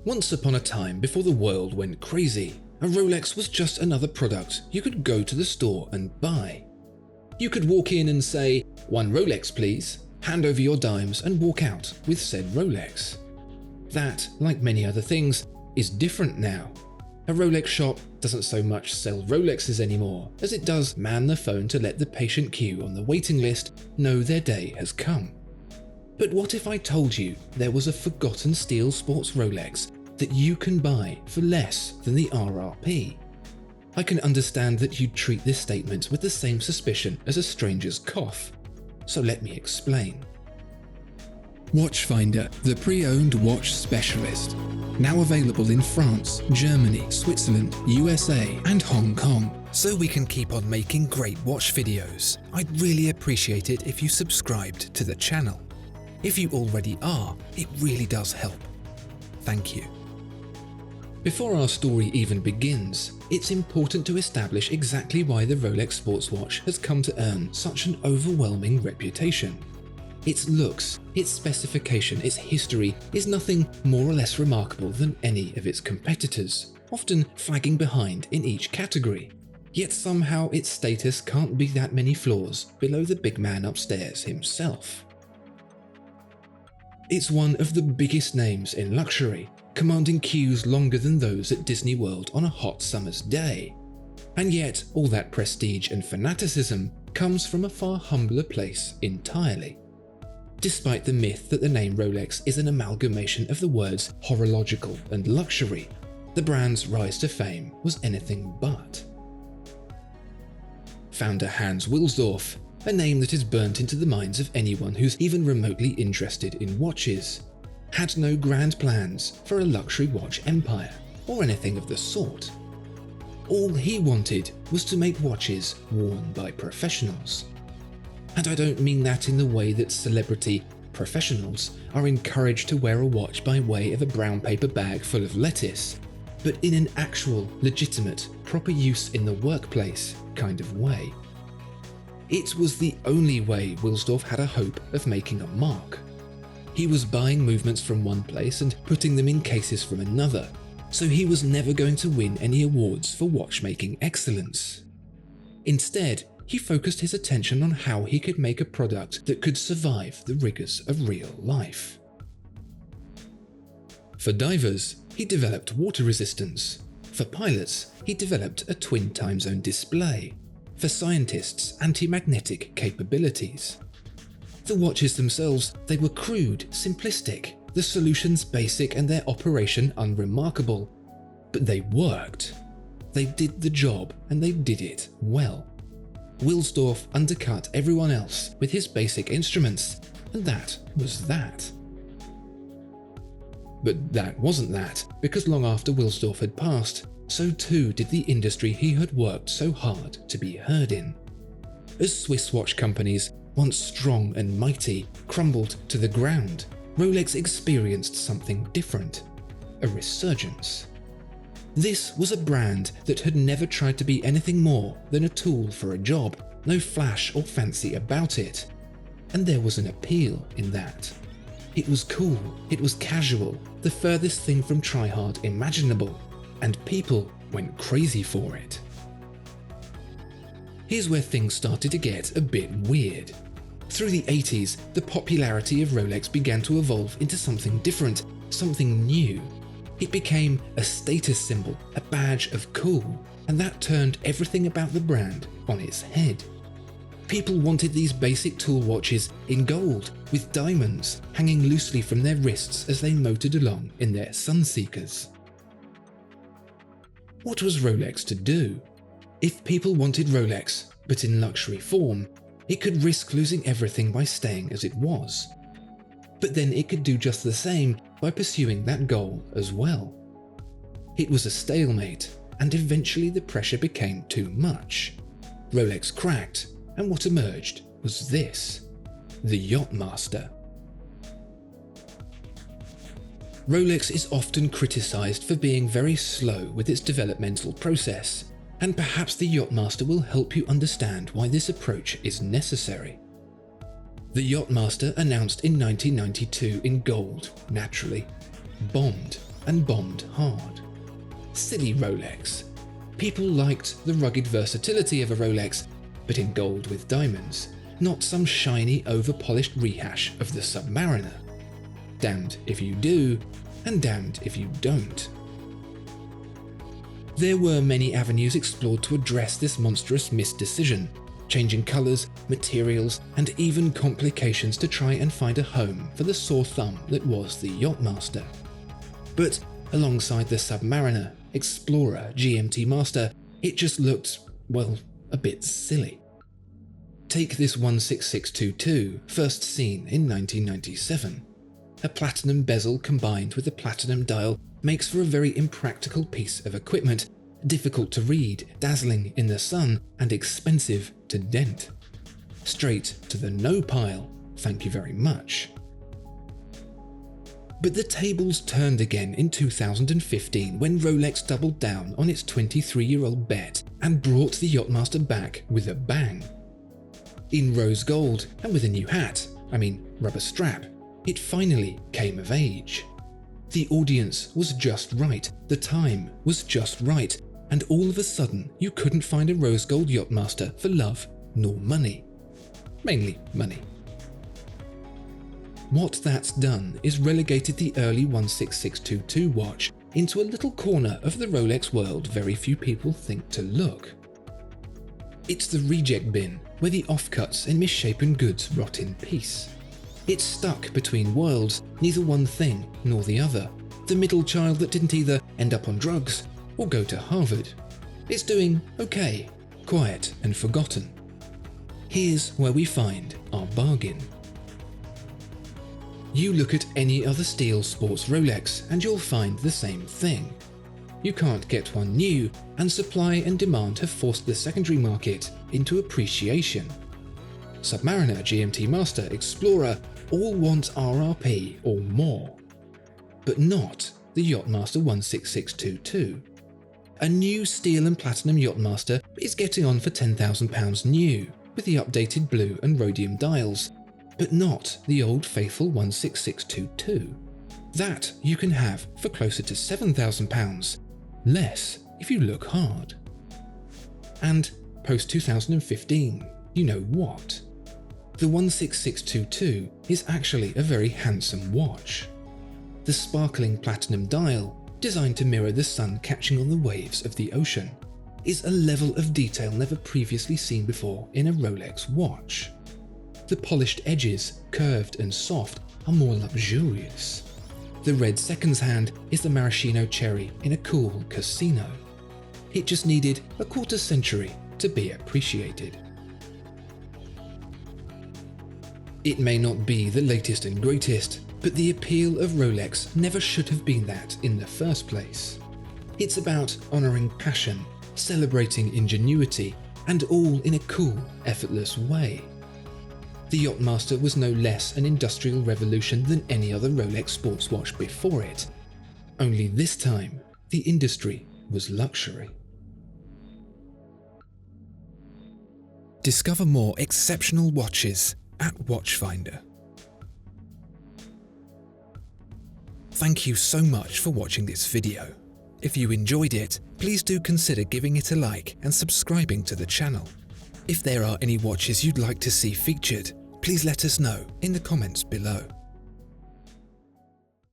Once upon a time, before the world went crazy, a Rolex was just another product you could go to the store and buy. You could walk in and say, "1 Rolex please," hand over your dimes and walk out with said Rolex. That, like many other things, is different now. A Rolex shop doesn't so much sell Rolexes anymore as it does man the phone to let the patient queue on the waiting list know their day has come. But what if I told you there was a forgotten steel sports Rolex that you can buy for less than the RRP? I can understand that you'd treat this statement with the same suspicion as a stranger's cough, so let me explain. Watchfinder, the pre-owned watch specialist. Now available in France, Germany, Switzerland, USA and Hong Kong. So we can keep on making great watch videos. I'd really appreciate it if you subscribed to the channel. If you already are, it really does help. Thank you. Before our story even begins, it's important to establish exactly why the Rolex sports watch has come to earn such an overwhelming reputation. Its looks, its specification, its history is nothing more or less remarkable than any of its competitors, often flagging behind in each category. Yet somehow its status can't be that many floors below the big man upstairs himself. It's one of the biggest names in luxury, commanding queues longer than those at Disney World on a hot summer's day. And yet all that prestige and fanaticism comes from a far humbler place entirely. Despite the myth that the name Rolex is an amalgamation of the words horological and luxury, the brand's rise to fame was anything but. Founder Hans Wilsdorf, a name that is burnt into the minds of anyone who's even remotely interested in watches, had no grand plans for a luxury watch empire or anything of the sort. All he wanted was to make watches worn by professionals. And I don't mean that in the way that celebrity professionals are encouraged to wear a watch by way of a brown paper bag full of lettuce, but in an actual, legitimate, proper use in the workplace kind of way. It was the only way Wilsdorf had a hope of making a mark. He was buying movements from one place and putting them in cases from another, so he was never going to win any awards for watchmaking excellence. Instead, he focused his attention on how he could make a product that could survive the rigors of real life. For divers, he developed water resistance. For pilots, he developed a twin time zone display. For scientists, anti-magnetic capabilities. The watches themselves, they were crude, simplistic, the solutions basic and their operation unremarkable. But they worked. They did the job and they did it well. Wilsdorf undercut everyone else with his basic instruments, and that was that. But that wasn't that, because long after Wilsdorf had passed, so too did the industry he had worked so hard to be heard in. As Swiss watch companies, once strong and mighty, crumbled to the ground, Rolex experienced something different, a resurgence. This was a brand that had never tried to be anything more than a tool for a job, no flash or fancy about it. And there was an appeal in that. It was cool, it was casual, the furthest thing from try-hard imaginable, and people went crazy for it. Here's where things started to get a bit weird. Through the 80s, the popularity of Rolex began to evolve into something different, something new. It became a status symbol, a badge of cool, and that turned everything about the brand on its head. People wanted these basic tool watches in gold, with diamonds hanging loosely from their wrists as they motored along in their Sunseekers. What was Rolex to do? If people wanted Rolex, but in luxury form, it could risk losing everything by staying as it was. But then it could do just the same by pursuing that goal as well. It was a stalemate, and eventually the pressure became too much. Rolex cracked, and what emerged was this: the Yacht-Master. Rolex is often criticized for being very slow with its developmental process, and perhaps the Yacht-Master will help you understand why this approach is necessary. The Yacht-Master, announced in 1992 in gold, naturally, bombed. and bombed hard. Silly Rolex. People liked the rugged versatility of a Rolex, but in gold with diamonds, not some shiny, over-polished rehash of the Submariner. Damned if you do, and damned if you don't. There were many avenues explored to address this monstrous misdecision, changing colours, materials, and even complications to try and find a home for the sore thumb that was the Yacht-Master. But alongside the Submariner, Explorer, GMT Master, it just looked, well, a bit silly. Take this 16622, first seen in 1997. A platinum bezel combined with a platinum dial makes for a very impractical piece of equipment, difficult to read, dazzling in the sun, and expensive to dent. Straight to the no pile, thank you very much. But the tables turned again in 2015 when Rolex doubled down on its 23-year-old bet and brought the Yacht-Master back with a bang. In rose gold and with a new hat, rubber strap, it finally came of age. The audience was just right, the time was just right, and all of a sudden you couldn't find a rose gold Yacht-Master for love nor money. Mainly money. What that's done is relegated the early 16622 watch into a little corner of the Rolex world very few people think to look. It's the reject bin where the offcuts and misshapen goods rot in peace. It's stuck between worlds, neither one thing nor the other. The middle child that didn't either end up on drugs or go to Harvard. It's doing okay, quiet and forgotten. Here's where we find our bargain. You look at any other steel sports Rolex and you'll find the same thing. You can't get one new, and supply and demand have forced the secondary market into appreciation. Submariner, GMT Master, Explorer all want RRP or more. But not the Yacht-Master 16622. A new steel and platinum Yacht-Master is getting on for £10,000 new, with the updated blue and rhodium dials, but not the old faithful 16622. That you can have for closer to £7,000, less if you look hard. And post 2015, you know what? The 16622 is actually a very handsome watch. The sparkling platinum dial, designed to mirror the sun catching on the waves of the ocean, is a level of detail never previously seen before in a Rolex watch. The polished edges, curved and soft, are more luxurious. The red seconds hand is the maraschino cherry in a cool casino. It just needed a quarter century to be appreciated. It may not be the latest and greatest, but the appeal of Rolex never should have been that in the first place. It's about honouring passion, celebrating ingenuity, and all in a cool, effortless way. The Yacht-Master was no less an industrial revolution than any other Rolex sports watch before it. Only this time, the industry was luxury. Discover more exceptional watches at Watchfinder. Thank you so much for watching this video. If you enjoyed it, please do consider giving it a like and subscribing to the channel. If there are any watches you'd like to see featured, please let us know in the comments below.